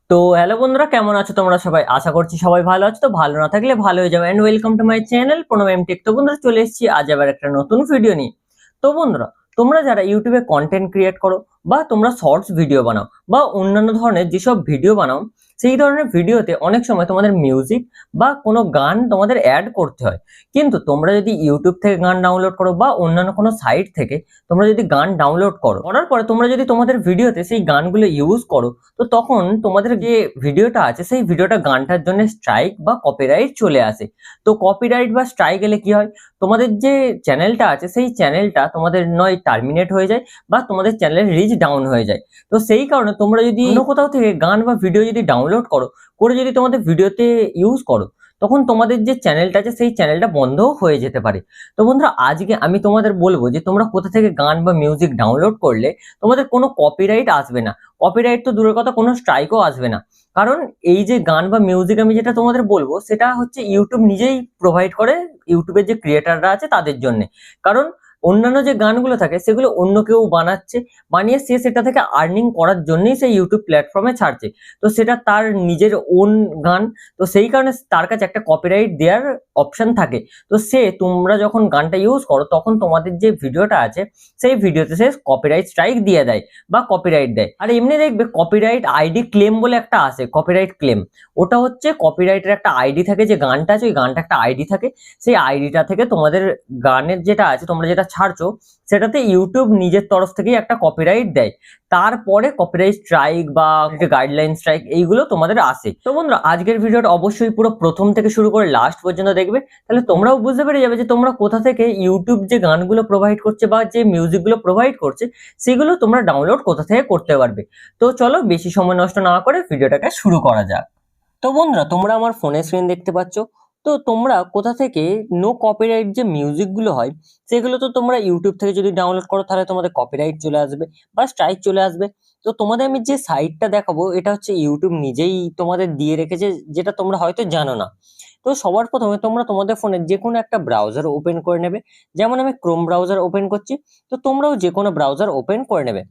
তো হ্যালো বন্ধুরা, কেমন আছো তোমরা সবাই? আশা করছি সবাই ভালো আছো। তো ভালো না থাকলে ভালো হয়ে যাবে। And welcome to my channel Pranab MTech. তো বন্ধুরা, চলে এসেছি আজ আবার একটা নতুন ভিডিও নিয়ে। তো বন্ধুরা, তোমরা যারা ইউটিউবে কন্টেন্ট ক্রিয়েট করো বা তোমরা শর্টস ভিডিও বানাও বা অন্যান্য ধরনের যেসব ভিডিও বানাও, সেই ধরনের ভিডিওতে অনেক সময় তোমাদের মিউজিক বা কোনো গান তোমাদের অ্যাড করতে হয়। কিন্তু তোমরা যদি ইউটিউব থেকে গান ডাউনলোড করো বা অন্যান্য কোনো সাইট থেকে তোমরা যদি গান ডাউনলোড করার পরে তোমরা যদি তোমাদের ভিডিওতে সেই গানগুলো ইউজ করো, তো তখন তোমাদের যে ভিডিওটা আছে সেই ভিডিওটা গানটার জন্য স্ট্রাইক বা কপিরাইট চলে আসে। তো কপিরাইট বা স্ট্রাইক এলে কি হয়, তোমাদের যে চ্যানেলটা আছে সেই চ্যানেলটা তোমাদের নয় টার্মিনেট হয়ে যায় বা তোমাদের চ্যানেলের রিচ ডাউন হয়ে যায়। তো সেই কারণে তোমরা যদি অন্য কোথাও থেকে গান বা ভিডিও যদি ডাউনলোড করে যদি তোমাদের ভিডিওতে ইউজ করো, তখন তোমাদের যে চ্যানেলটা আছে সেই চ্যানেলটা বন্ধও হয়ে যেতে পারে। তো বন্ধুরা, আজকে আমি তোমাদের বলবো যে তোমরা কোথা থেকে গান বা মিউজিক ডাউনলোড করলে তোমাদের কোনো কপিরাইট আসবে না। কপিরাইট তো দূরের কথা, কোনো স্ট্রাইকও আসবে না। কারণ এই যে গান বা মিউজিক আমি যেটা তোমাদের বলবো, সেটা হচ্ছে ইউটিউব নিজেই প্রোভাইড করে, ইউটিউবের যে ক্রিয়েটাররা আছে তাদের জন্য। কারণ অন্যান্য যে গানগুলো থাকে সেগুলো অন্য কেউ বানাচ্ছে, বানিয়ে সে সেটা থেকে আর্নিং করার জন্যই সেই ইউটিউব প্ল্যাটফর্মে ছাড়ছে। তো সেটা তার নিজের ওন গান, তো সেই কারণে তার কাছে একটা কপিরাইট দেওয়ার অপশন থাকে। তো তোমরা যখন গানটা ইউজ করো, তখন তোমাদের যে ভিডিওটা আছে সেই ভিডিওতে সে কপিরাইট স্ট্রাইক দিয়ে দেয় বা কপিরাইট দেয়। আর এমনি দেখবে কপিরাইট আইডি ক্লেম বলে একটা আছে, কপিরাইট ক্লেম। ওটা হচ্ছে কপিরাইটের একটা আইডি থাকে, যে গানটা আছে ওই গানটা একটা আইডি থাকে। সেই আইডিটা থেকে তোমাদের গানের যেটা আছে, তোমরা যেটা ছাড়ছো, সেটাতে ইউটিউব নিজের তরফ থেকেই একটা কপিরাইট দেয়। তারপরে কপিরাইট স্ট্রাইক বা গাইডলাইন স্ট্রাইক এইগুলো তোমাদের আসে। তো বন্ধুরা, আজকের ভিডিওটা অবশ্যই পুরো প্রথম থেকে শুরু করে লাস্ট পর্যন্ত দেখবে, তাহলে তোমরাও বুঝতে পেরে যাবে যে তোমরা কোথা থেকে ইউটিউব যে গানগুলো প্রোভাইড করছে বা যে মিউজিকগুলো প্রোভাইড করছে সেগুলো তোমরা ডাউনলোড কোথা থেকে করতে পারবে। তো চলো বেশি সময় নষ্ট না করে ভিডিওটাকে শুরু করা যাক। তো বন্ধুরা, তোমরা আমার ফোনের স্ক্রিন দেখতে পাচ্ছ। তো তোমরা কোথা থেকে নো কপিরাইট যে মিউজিকগুলো হয় সেগুলো তো তোমরা ইউটিউব থেকে যদি ডাউনলোড করো তাহলে তোমাদের কপিরাইট চলে আসবে বা স্ট্রাইক চলে আসবে। তো তোমাদের আমি যে সাইটটা দেখাবো, এটা হচ্ছে ইউটিউব নিজেই তোমাদের দিয়ে রেখেছে, যেটা তোমরা হয়তো জানো না। তো সবার প্রথমে তোমরা তোমাদের ফোনে যে কোনো একটা ব্রাউজার ওপেন করে নেবে। যেমন আমি ক্রোম ব্রাউজার ওপেন করছি, তো তোমরাও যে কোনো ব্রাউজার ওপেন করে নেবে।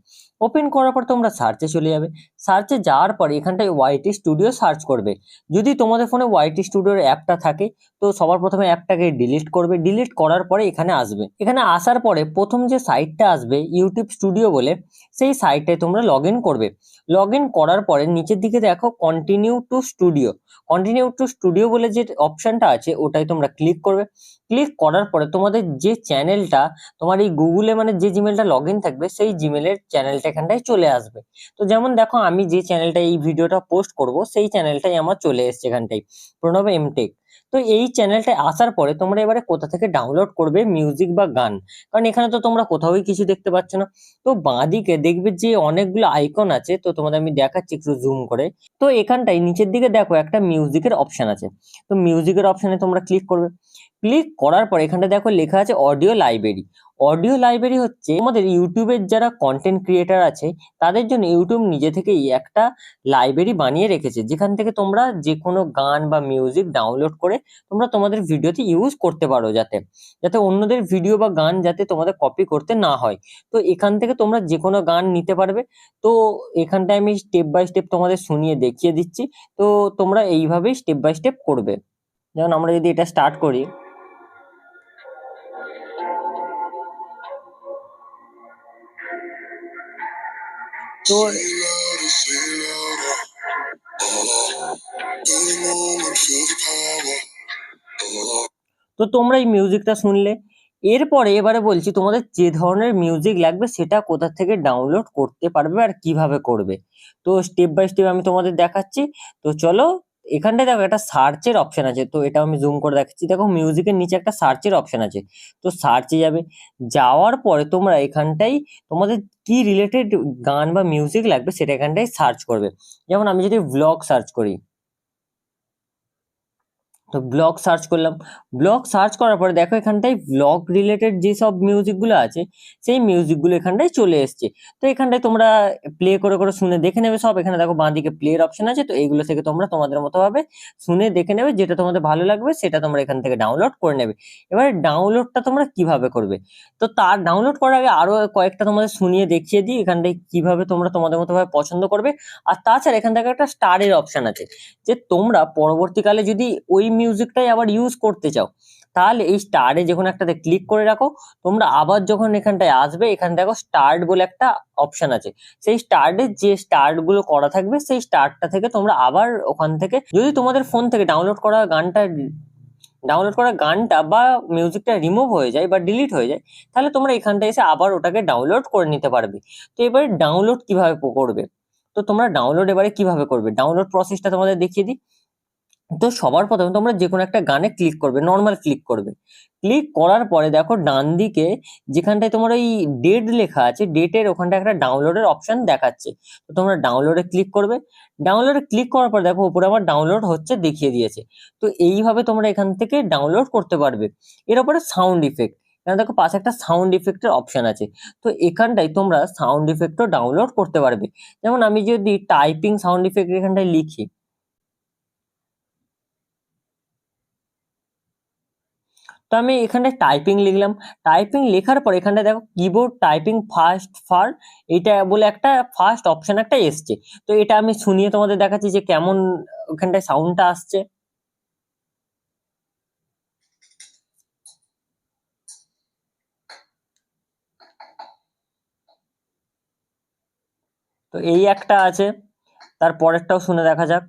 ওপেন করার পর তোমরা সার্চে চলে যাবে। সার্চে যাওয়ার পর এখানটায় ওয়াইটি স্টুডিও সার্চ করবে। যদি তোমাদের ফোনে ওয়াইটি স্টুডিওর অ্যাপটা থাকে, তো সবার প্রথমে অ্যাপটাকে ডিলিট করবে। ডিলিট করার পরে এখানে আসবে। এখানে আসার পরে প্রথম যে সাইটটা আসবে ইউটিউব স্টুডিও বলে, সেই সাইটটায় তোমরা লগ ইন করবে। লগ ইন করার পরে নিচের দিকে দেখো continue to studio. Continue to studio বলে যে অপশনটা আছে ওটাই তোমরা ক্লিক করবে। ক্লিক করার পরে তোমাদের যে চ্যানেলটা, তোমার এই গুগলে মানে যে জিমেলটা লগ ইন থাকবে সেই জিমেলের চ্যানেলটা এখানটায় চলে আসবে। তো যেমন দেখো, আমি যে চ্যানেলটা এই ভিডিওটা পোস্ট করব সেই চ্যানেলটাই আমার চলে এসছে এখানটায়, প্রণব এমটেক। তো এই চ্যানেলটায় আসার পরে তোমরা এবারে কোথা থেকে ডাউনলোড করবে মিউজিক বা গান, কারণ এখানে তো তোমরা কোথাওই কিছু দেখতে পাচ্ছ না। তো বাঁদিকে দেখবে যে অনেকগুলো আইকন আছে, তো তোমাদের আমি দেখাচ্ছি একটু জুম করে। তো এখানটায় নিচের দিকে দেখো একটা মিউজিকের অপশন আছে। তো মিউজিকের অপশনে তোমরা ক্লিক করবে। ক্লিক করার পর এখানটা দেখো লেখা আছে অডিও লাইব্রেরি। অডিও লাইব্রেরি হচ্ছে আমাদের ইউটিউবের যারা কন্টেন্ট ক্রিয়েটার আছে তাদের জন্য ইউটিউব নিজে থেকেই একটা লাইব্রেরি বানিয়ে রেখেছে, যেখান থেকে তোমরা যে কোনো গান বা মিউজিক ডাউনলোড করে তোমরা তোমাদের ভিডিওতে ইউজ করতে পারো, যাতে যাতে অন্যদের ভিডিও বা গান যাতে তোমাদের কপি করতে না হয়। তো এখান থেকে তোমরা যে কোনো গান নিতে পারবে। তো এখানটায় আমি স্টেপ বাই স্টেপ তোমাদের শুনিয়ে দেখিয়ে দিচ্ছি। তো তোমরা এইভাবেই স্টেপ বাই স্টেপ করবে। যেমন আমরা যদি এটা স্টার্ট করি, তো তো তোমরা এই মিউজিকটা শুনলে। এরপরে এবারে বলছি তোমাদের যে ধরনের মিউজিক লাগবে সেটা কোথা থেকে ডাউনলোড করতে পারবে আর কিভাবে করবে। তো স্টেপ বাই স্টেপ আমি তোমাদের দেখাচ্ছি। তো চলো, এখানটায় দেখো একটা সার্চের অপশন আছে, তো এটা আমি জুম করে দেখাচ্ছি। দেখো মিউজিকের নিচে একটা সার্চের অপশন আছে। তো সার্চে যাবে। যাওয়ার পরে তোমরা এখানটাই তোমাদের কি রিলেটেড গান বা মিউজিক লাগবে সেটা এখানটায় সার্চ করবে। যেমন আমি যদি ভ্লগ সার্চ করি, তো ব্লগ সার্চ করলাম। ব্লগ সার্চ করার পরে দেখো এখানটায় ব্লগ রিলেটেড যেসব মিউজিকগুলো আছে সেই মিউজিকগুলো এখানটায় চলে এসছে। তো এখানটায় তোমরা প্লে করে করে শুনে দেখে নেবে সব। এখানে দেখো বাঁদিকে প্লের অপশন আছে, তো এইগুলো থেকে তোমরা তোমাদের মতো ভাবে শুনে দেখে নেবে, যেটা তোমাদের ভালো লাগবে সেটা তোমরা এখান থেকে ডাউনলোড করে নেবে। এবারে ডাউনলোডটা তোমরা কিভাবে করবে, তো তার ডাউনলোড করার আগে আরো কয়েকটা তোমাদের শুনিয়ে দেখিয়ে দিই এখানটায় কিভাবে তোমরা তোমাদের মতো ভাবে পছন্দ করবে। আর তাছাড়া এখান থেকে একটা স্টারের অপশন আছে, যে তোমরা পরবর্তীকালে যদি ওই মিউজিকটাই আবার ইউজ করতে চাও তাহলে এই স্টারে যে কোনো একটাতে ক্লিক করে রাখো। তোমরা আবার যখন এখানটায় আসবে, এখানে দেখো স্টার্ট বলে একটা অপশন আছে, সেই স্টার্টে যে স্টার্ট গুলো করা থাকবে সেই স্টার্টটা থেকে তোমরা আবার ওখান থেকে, যদি তোমাদের ফোন থেকে ডাউনলোড করা গানটা বা মিউজিকটা রিমুভ হয়ে যায় বা ডিলিট হয়ে যায়, তাহলে তোমরা এখানটা এসে আবার ওটাকে ডাউনলোড করে নিতে পারবে। তো এবারে ডাউনলোড কিভাবে করবে, তো তোমরা ডাউনলোড এবারে কিভাবে করবে ডাউনলোড প্রসেসটা তোমাদের দেখিয়ে দিই। তো সবার প্রথমে তোমরা যে কোনো একটা গানে ক্লিক করবে, নর্মাল ক্লিক করবে। ক্লিক করার পরে দেখো ডান দিকে যেখানটায় তোমার ওই ডেট লেখা আছে, ডেটের ওখানটা একটা ডাউনলোডের অপশন দেখাচ্ছে। তো তোমরা ডাউনলোডে ক্লিক করবে। ডাউনলোডে ক্লিক করার পর দেখো উপরে আমার ডাউনলোড হচ্ছে দেখিয়ে দিয়েছে। তো এইভাবে তোমরা এখান থেকে ডাউনলোড করতে পারবে। এর উপরে সাউন্ড ইফেক্ট, এখানে দেখো পাশে একটা সাউন্ড ইফেক্টের অপশন আছে, তো এখানটায় তোমরা সাউন্ড ইফেক্টও ডাউনলোড করতে পারবে। যেমন আমি যদি টাইপিং সাউন্ড ইফেক্ট এখানটায় লিখি, তো আমি এখানটায় টাইপিং লিখলাম। টাইপিং লেখার পর এখানটায় দেখো কিবোর্ড টাইপিং ফাস্ট ফার এটা বলে একটা ফার্স্ট অপশন একটা এসছে। তো এটা আমি শুনিয়ে তোমাদের দেখাচ্ছি যে কেমন ওখানটায় সাউন্ডটা আসছে। তো এই একটা আছে, তার পরেরটাও শুনে দেখা যাক।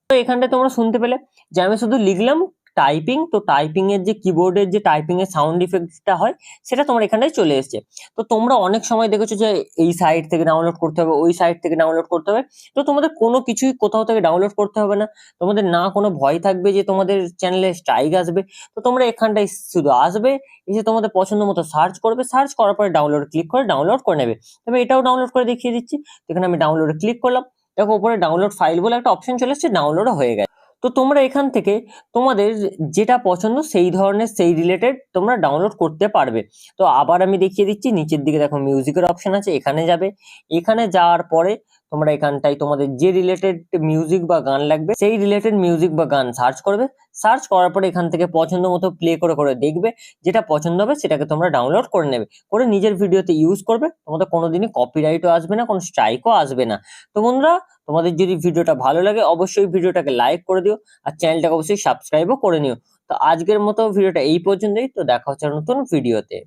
তো এখানটায় তোমরা শুনতে পেলে যে আমি শুধু লিখলাম টাইপিং, তো টাইপিং এর যে কিবোর্ডের যে টাইপিং এর সাউন্ড ইফেক্টটা হয় সেটা তোমার এখানটায় চলে এসেছে। তো তোমরা অনেক সময় দেখেছো যে এই সাইট থেকে ডাউনলোড করতে হবে, ওই সাইট থেকে ডাউনলোড করতে হবে। তো তোমাদের কোনো কিছুই কোথাও থেকে ডাউনলোড করতে হবে না। তোমাদের না কোনো ভয় থাকবে যে তোমাদের চ্যানেলে স্ট্রাইক আসবে। তো তোমরা এখানটায় শুধু আসবে, এসে তোমাদের পছন্দ মতো সার্চ করবে, সার্চ করার পরে ডাউনলোড ক্লিক করে ডাউনলোড করে নেবে। তবে এটাও ডাউনলোড করে দেখিয়ে দিচ্ছি। এখানে আমি ডাউনলোডে ক্লিক করলাম, দেখো উপরে ডাউনলোড ফাইল বলে একটা অপশন চলে এসেছে, ডাউনলোডও হয়ে গেছে। তো তোমরা এখান থেকে তোমাদের যেটা পছন্দ সেই ধরনের সেই রিলেটেড তোমরা ডাউনলোড করতে পারবে। তো আবার আমি দেখিয়ে দিচ্ছি, নিচের দিকে দেখো মিউজিকের অপশন আছে, এখানে যাবে। এখানে যাওয়ার পরে তোমরা এখানটায় তোমাদের যে রিলেটেড মিউজিক বা গান লাগবে সেই রিলেটেড মিউজিক বা গান সার্চ করবে। সার্চ করার পরে এখান থেকে পছন্দ মতো প্লে করে করে দেখবে, যেটা পছন্দ হবে সেটাকে তোমরা ডাউনলোড করে নেবে, করে নিজের ভিডিওতে ইউজ করবে। তোমাদের কোনোদিনই কপিরাইটও আসবে না, কোনো স্ট্রাইকও আসবে না। তো বন্ধুরা, তোমাদের যদি ভিডিওটা ভালো লাগে অবশ্যই ভিডিওটাকে লাইক করে দিও, আর চ্যানেলটাকে অবশ্যই সাবস্ক্রাইবও করে নিও। তো আজকের মতো ভিডিওটা এই পর্যন্তই, তো দেখা হচ্ছে নতুন ভিডিওতে।